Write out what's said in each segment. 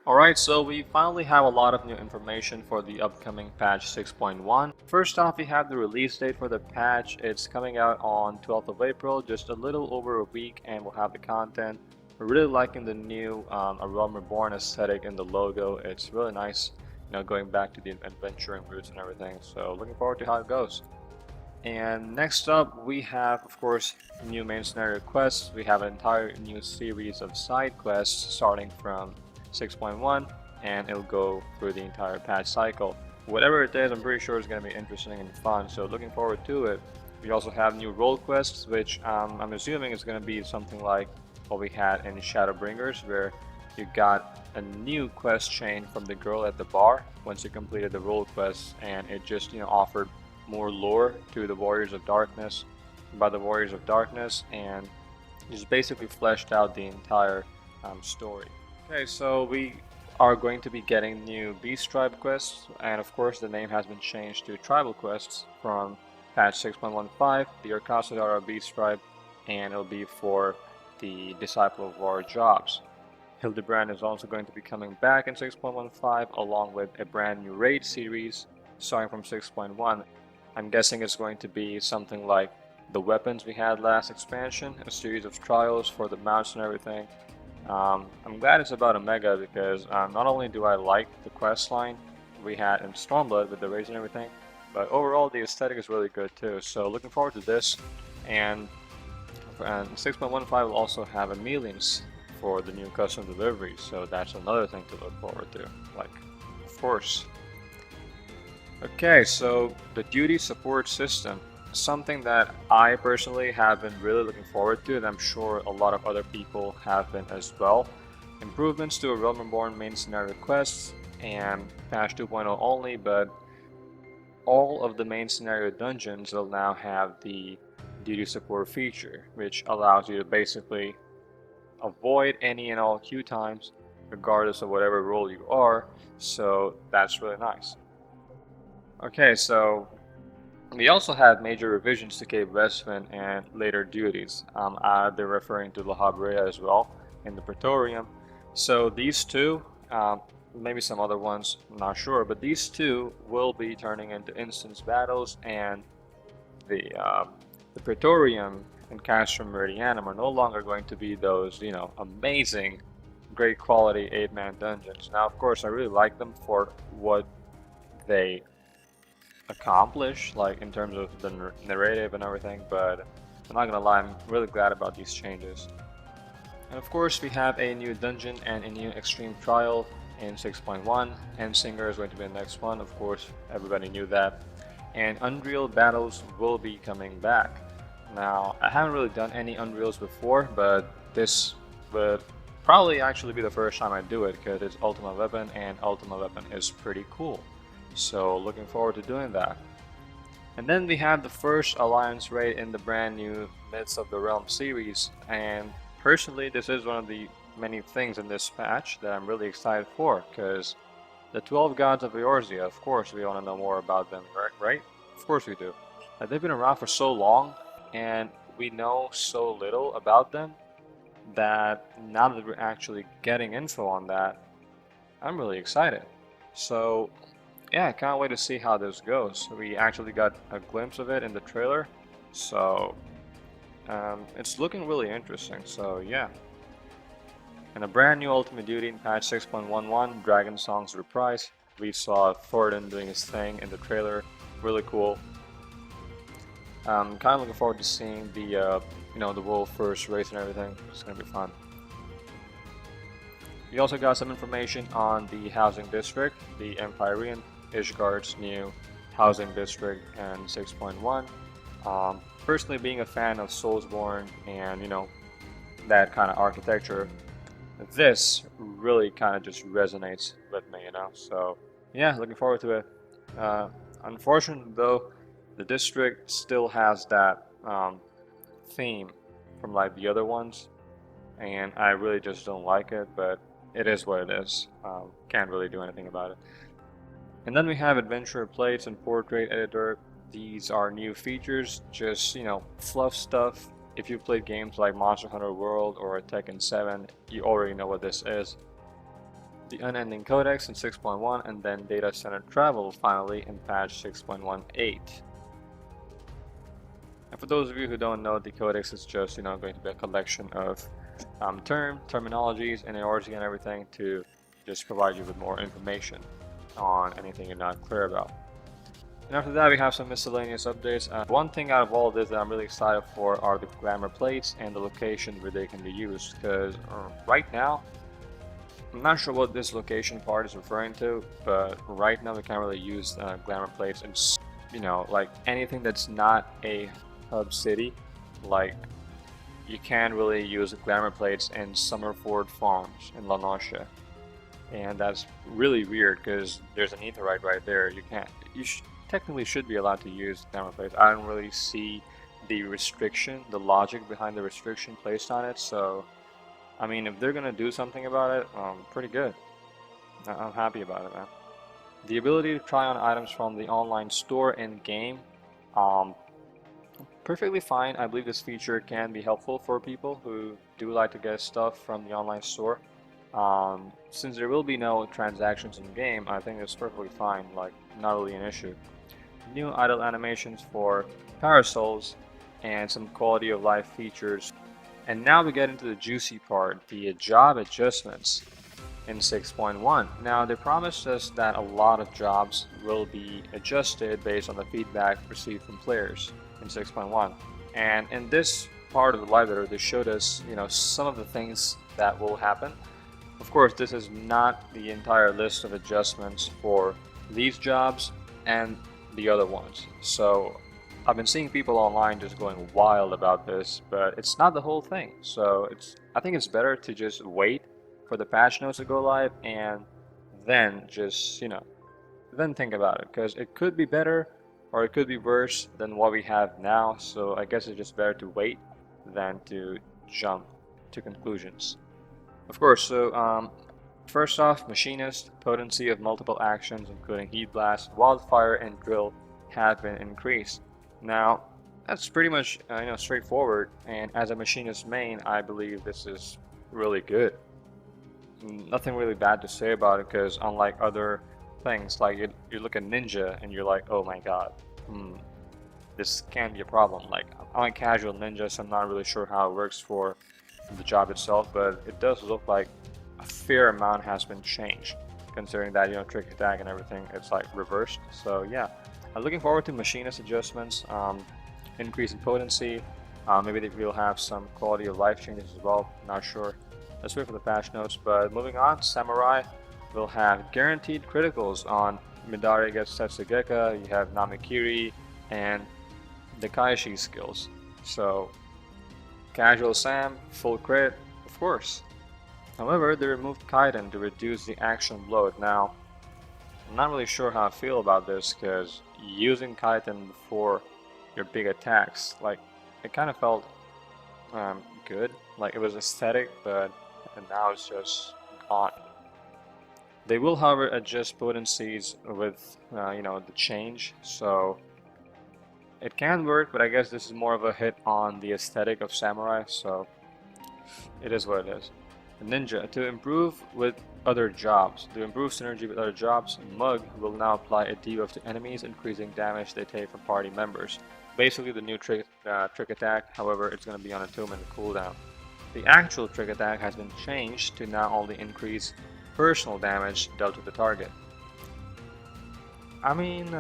Alright, so we finally have a lot of new information for the upcoming patch 6.1. First off, we have the release date for the patch. It's coming out on 12th of April, just a little over a week, and we'll have the content. We're really liking the new A Realm Reborn aesthetic in the logo. It's really nice, going back to the adventuring roots and everything. So looking forward to how it goes. And next up, we have, of course, new main scenario quests. We have an entire new series of side quests starting from 6.1, and it'll go through the entire patch cycle. Whatever it is, I'm pretty sure it's going to be interesting and fun, so looking forward to it. We also have new role quests, which I'm assuming is going to be something like what we had in Shadowbringers, where you got a new quest chain from the girl at the bar once you completed the role quest, and it just offered more lore to the Warriors of Darkness by the Warriors of Darkness, and just basically fleshed out the entire story. Okay, so we are going to be getting new Beast Tribe quests, and of course the name has been changed to Tribal quests from patch 6.15, the Urkasadara Beast Tribe, and it'll be for the Disciple of War jobs. Hildebrand is also going to be coming back in 6.15 along with a brand new raid series starting from 6.1. I'm guessing it's going to be something like the weapons we had last expansion, a series of trials for the mounts and everything. I'm glad it's about a mega because not only do I like the quest line we had in Stormblood with the raids and everything, but overall the aesthetic is really good too. So looking forward to this, and 6.15 will also have Emelians for the new custom deliveries, so that's another thing to look forward to, like, of course. Okay, so the duty support system, something that I personally have been really looking forward to, and I'm sure a lot of other people have been as well. Improvements to A Realm Reborn main scenario quests and patch 2.0 only, but all of the main scenario dungeons will now have the duty support feature, which allows you to basically avoid any and all queue times regardless of whatever role you are, so that's really nice. Okay, so we also have major revisions to Cape Westwind and later duties. They're referring to La Habrea as well in the Praetorium. So these two, maybe some other ones, I'm not sure, but these two will be turning into instance battles, and the Praetorium and Castrum Meridianum are no longer going to be those, amazing, great quality 8-man dungeons. Now, of course, I really like them for what they accomplish, like in terms of the narrative and everything, but I'm not gonna lie, I'm really glad about these changes. And of course we have a new dungeon and a new extreme trial in 6.1. Endsinger is going to be the next one, of course everybody knew that. And Unreal battles will be coming back. Now I haven't really done any Unreals before, but this would probably actually be the first time I do it because it's Ultimate Weapon, and Ultimate Weapon is pretty cool. So looking forward to doing that. And then we have the first Alliance raid in the brand new Myths of the Realm series, and personally this is one of the many things in this patch that I'm really excited for, because the 12 Gods of Eorzea, of course we want to know more about them, right? Of course we do. They've been around for so long, and we know so little about them, that now that we're actually getting info on that, I'm really excited. So yeah, I can't wait to see how this goes. We actually got a glimpse of it in the trailer, so it's looking really interesting, so yeah. And a brand new Ultimate Duty in patch 6.11, Dragon Songs Reprise. We saw Thoradin doing his thing in the trailer, really cool. Kind of looking forward to seeing the the world first race and everything. It's gonna be fun. We also got some information on the housing district, the Empyrean, Ishgard's new housing district, and 6.1. Personally, being a fan of Soulsborne and that kind of architecture, this really kind of just resonates with me, So yeah, looking forward to it. Unfortunately, though, the district still has that theme from like the other ones, and I really just don't like it. But it is what it is. Can't really do anything about it. And then we have Adventurer Plates and Portrait Editor. These are new features, just, fluff stuff. If you've played games like Monster Hunter World or Tekken 7, you already know what this is. the Unending Codex in 6.1, and then Data Center Travel finally in patch 6.18. And for those of you who don't know, the Codex is just going to be a collection of terminologies and ARG and everything to just provide you with more information on anything you're not clear about. And after that, we have some miscellaneous updates. One thing out of all of this that I'm really excited for are the glamour plates and the location where they can be used, because right now, I'm not sure what this location part is referring to, but right now we can't really use glamour plates and like anything that's not a hub city. Like you can't really use glamour plates in Summerford Farms in La Noche, and that's really weird because there's an aetherite right there. You technically should be allowed to use glamour plates. I don't really see the logic behind the restriction placed on it. So I mean, if they're gonna do something about it, pretty good. I'm happy about it, man. The ability to try on items from the online store in game, perfectly fine. I believe this feature can be helpful for people who do like to get stuff from the online store. Since there will be no transactions in game, I think it's perfectly fine. Like, not really an issue. New idle animations for parasols and some quality of life features. And now we get into the juicy part, the job adjustments in 6.1. Now they promised us that a lot of jobs will be adjusted based on the feedback received from players in 6.1. And in this part of the live letter, they showed us, some of the things that will happen. Of course, this is not the entire list of adjustments for these jobs and the other ones. So I've been seeing people online just going wild about this, but it's not the whole thing. So I think it's better to just wait for the patch notes to go live and then just, then think about it, because it could be better or it could be worse than what we have now. So I guess it's just better to wait than to jump to conclusions. Of course, so first off, Machinist, potency of multiple actions including Heat Blast, Wildfire, and Drill have been increased. Now, that's pretty much straightforward, and as a Machinist main, I believe this is really good. Nothing really bad to say about it, because unlike other things, like you look at Ninja and you're like, oh my god, this can be a problem. Like, I'm a casual ninja, so I'm not really sure how it works for the job itself, but it does look like a fair amount has been changed, considering that trick attack and everything, it's like reversed. So yeah, I'm looking forward to Machinist adjustments, increase in potency. Maybe they will have some quality of life changes as well, not sure. Let's wait for the patch notes. But moving on, Samurai will have guaranteed criticals on Midari against Tetsugeka. You have Namikiri and the Kaishi skills. So casual Sam, full crit, of course. However, they removed Kaiden to reduce the action load. Now, I'm not really sure how I feel about this, because using Kaiden before your big attacks, like, it kind of felt good. Like, it was aesthetic, but now it's just gone. They will, however, adjust potencies with the change, so it can work, but I guess this is more of a hit on the aesthetic of Samurai, so it is what it is. Ninja, to improve with other jobs. To improve synergy with other jobs, Mug will now apply a debuff to enemies, increasing damage they take from party members. Basically the new trick attack, however, it's going to be on a 2-minute cooldown. The actual trick attack has been changed to now only increase personal damage dealt to the target. I mean,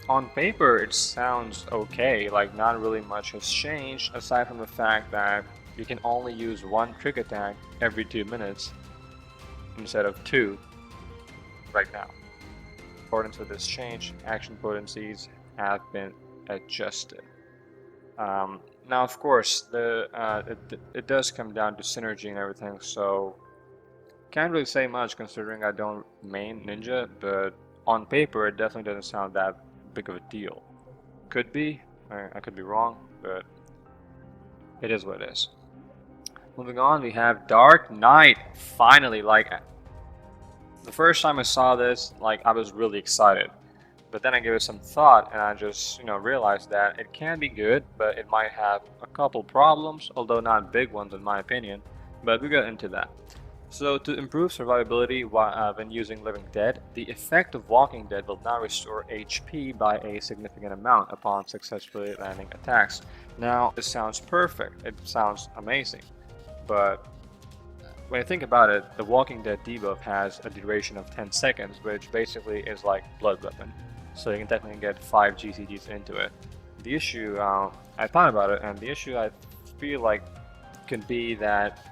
on paper it sounds okay, like not really much has changed aside from the fact that you can only use one trick attack every 2 minutes instead of 2 right now. According to this change, action potencies have been adjusted. Now, of course, it does come down to synergy and everything, so can't really say much considering I don't main Ninja, but on paper it definitely doesn't sound that big of a deal. Could be, I could be wrong, but it is what it is. Moving on, we have Dark Knight. Finally, like, the first time I saw this, like, I was really excited. But then I gave it some thought and I just, realized that it can be good, but it might have a couple problems, although not big ones in my opinion. But we got into that. So to improve survivability when using Living Dead, the effect of Walking Dead will now restore HP by a significant amount upon successfully landing attacks. Now, this sounds perfect, it sounds amazing, but when you think about it, the Walking Dead debuff has a duration of 10 seconds, which basically is like Blood Weapon, so you can technically get 5 GCDs into it. The issue, I thought about it, and the issue I feel like could be that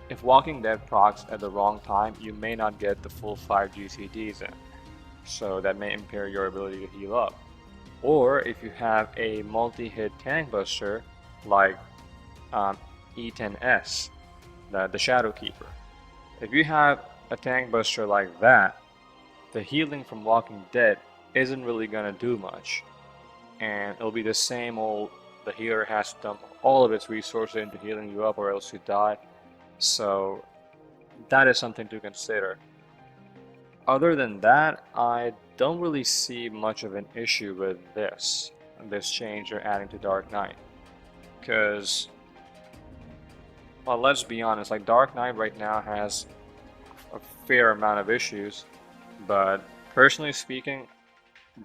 if Walking Dead procs at the wrong time, you may not get the full 5 GCDs in, so that may impair your ability to heal up. Or if you have a multi-hit tank buster like E10S, the Shadow Keeper. If you have a tank buster like that, the healing from Walking Dead isn't really gonna do much, and it'll be the same old, the healer has to dump all of its resources into healing you up or else you die. So that is something to consider. Other than that, I don't really see much of an issue with this change you're adding to Dark Knight. Because, well, let's be honest, like Dark Knight right now has a fair amount of issues, but personally speaking,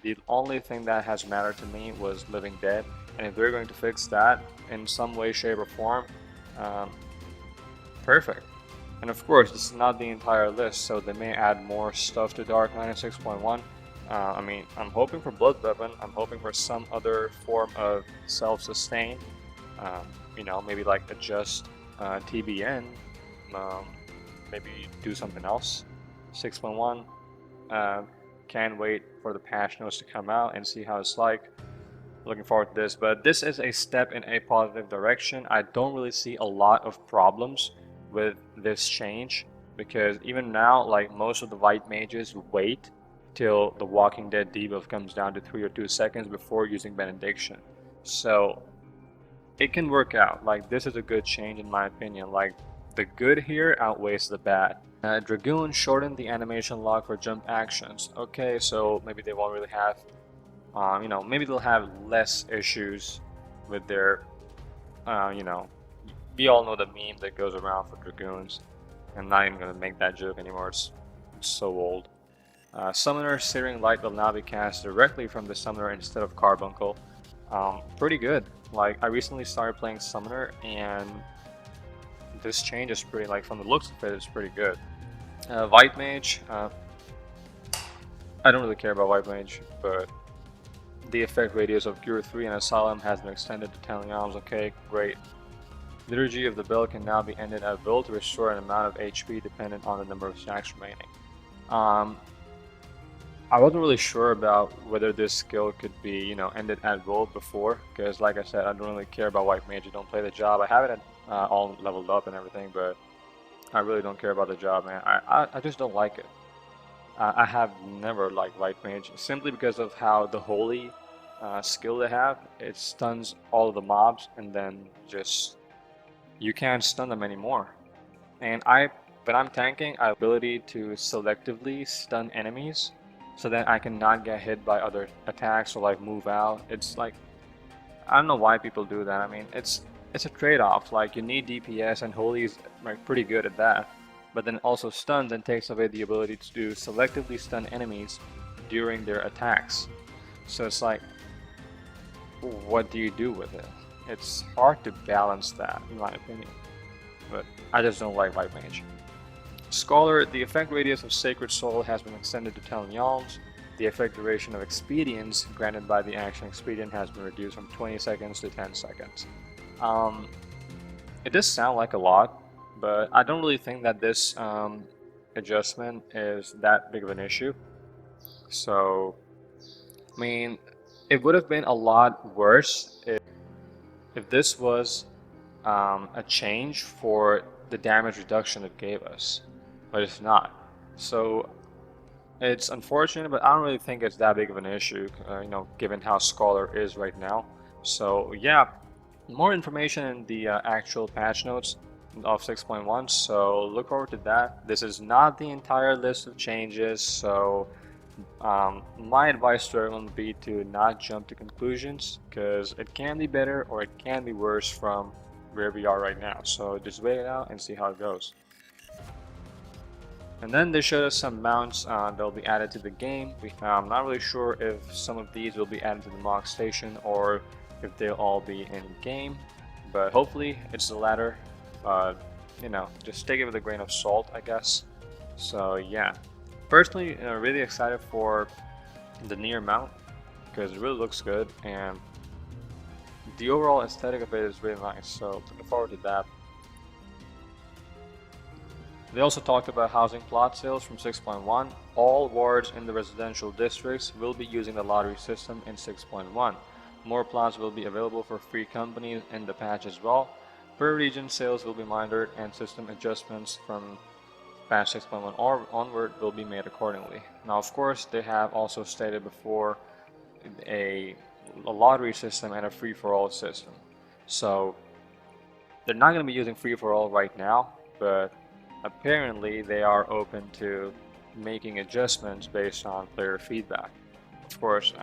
the only thing that has mattered to me was Living Dead, and if they're going to fix that in some way, shape, or form, perfect. And of course, this is not the entire list, so they may add more stuff to Dark Knight 6.1. I mean, I'm hoping for Blood Weapon, I'm hoping for some other form of self-sustain, you know, maybe like adjust TBN, maybe do something else. 6.1, can't wait for the patch notes to come out and see how it's like. Looking forward to this, but this is a step in a positive direction. I don't really see a lot of problems with this change, because even now, like most of the white mages wait till the Walking Dead debuff comes down to 3 or 2 seconds before using Benediction. So it can work out. Like, this is a good change in my opinion. Like, the good here outweighs the bad. Dragoon shortened the animation log for jump actions. Okay, so maybe they won't really have, you know, maybe they'll have less issues with their, you know, we all know the meme that goes around for Dragoons. I'm not even going to make that joke anymore, it's so old. Summoner Searing Light will now be cast directly from the Summoner instead of Carbuncle. Pretty good. Like, I recently started playing Summoner, and this change is pretty, like, from the looks of it, it's pretty good. White Mage, I don't really care about White Mage, but the effect radius of Cure 3 and Asylum has been extended to 10 rounds. Okay, great. Liturgy of the Bell can now be ended at will to restore an amount of HP dependent on the number of stacks remaining. I wasn't really sure about whether this skill could be, you know, ended at will before, because like I said, I don't really care about White Mage. I don't play the job. I have it all leveled up and everything, but I really don't care about the job, man. I just don't like it. I have never liked White Mage, simply because of how the Holy skill they have, it stuns all of the mobs, and then just, you can't stun them anymore. And when I'm tanking, I have the ability to selectively stun enemies, so that I cannot get hit by other attacks or like move out. It's like, I don't know why people do that. I mean, it's a trade-off. Like, you need DPS, and Holy is like pretty good at that. But then also stun then takes away the ability to selectively stun enemies during their attacks. So it's like, what do you do with it? It's hard to balance that, in my opinion. But I just don't like White Mage. Scholar, the effect radius of Sacred Soul has been extended to 10 yalms. The effect duration of expedience granted by the action expedient has been reduced from 20 seconds to 10 seconds. It does sound like a lot, but I don't really think that this adjustment is that big of an issue. So, I mean, it would have been a lot worse if this was a change for the damage reduction it gave us, but it's not. So it's unfortunate, but I don't really think it's that big of an issue, you know, given how Scholar is right now. So yeah, more information in the actual patch notes of 6.1, so look forward to that. This is not the entire list of changes, so my advice to everyone would be to not jump to conclusions, because it can be better or it can be worse from where we are right now. So just wait it out and see how it goes. And then they showed us some mounts that'll be added to the game. I'm not really sure if some of these will be added to the mock station or if they'll all be in game, but hopefully it's the latter. You know, just take it with a grain of salt, I guess. So yeah, personally, really excited for the near mount because it really looks good and the overall aesthetic of it is really nice. So looking forward to that. They also talked about housing plot sales from 6.1. All wards in the residential districts will be using the lottery system in 6.1. More plots will be available for free companies in the patch as well. Per region, sales will be monitored and system adjustments from patch 6.1 onward will be made accordingly. Now, of course, they have also stated before a lottery system and a free-for-all system. So they're not going to be using free-for-all right now, but apparently they are open to making adjustments based on player feedback. Of course,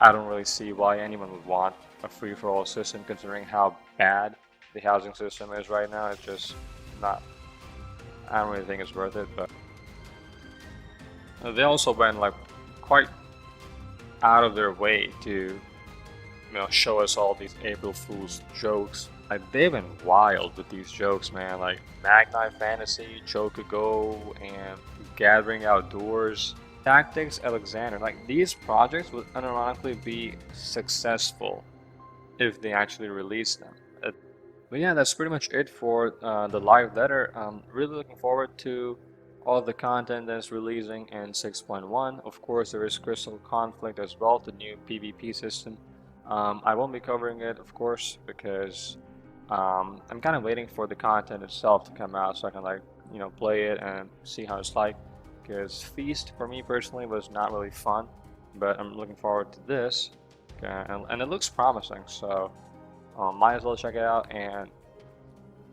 I don't really see why anyone would want a free-for-all system considering how bad the housing system is right now. It's just not, I don't really think it's worth it, but they also went like quite out of their way to show us all these April Fool's jokes. Like they've been wild with these jokes, man. Like Magnite Fantasy, Chocogo, and Gathering Outdoors. Tactics Alexander. Like these projects would unironically be successful if they actually release them. But yeah, that's pretty much it for the live letter. I'm really looking forward to all the content that's releasing in 6.1. Of course, there is Crystal Conflict as well, the new PvP system. I won't be covering it, of course, because I'm kind of waiting for the content itself to come out so I can play it and see how it's like. Because Feast for me personally was not really fun, but I'm looking forward to this, and it looks promising. So might as well check it out, and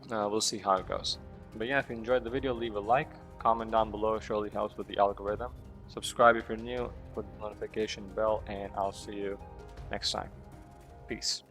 we'll see how it goes. But yeah, if you enjoyed the video, leave a like, comment down below, it surely helps with the algorithm. Subscribe if you're new, put the notification bell, and I'll see you next time. Peace.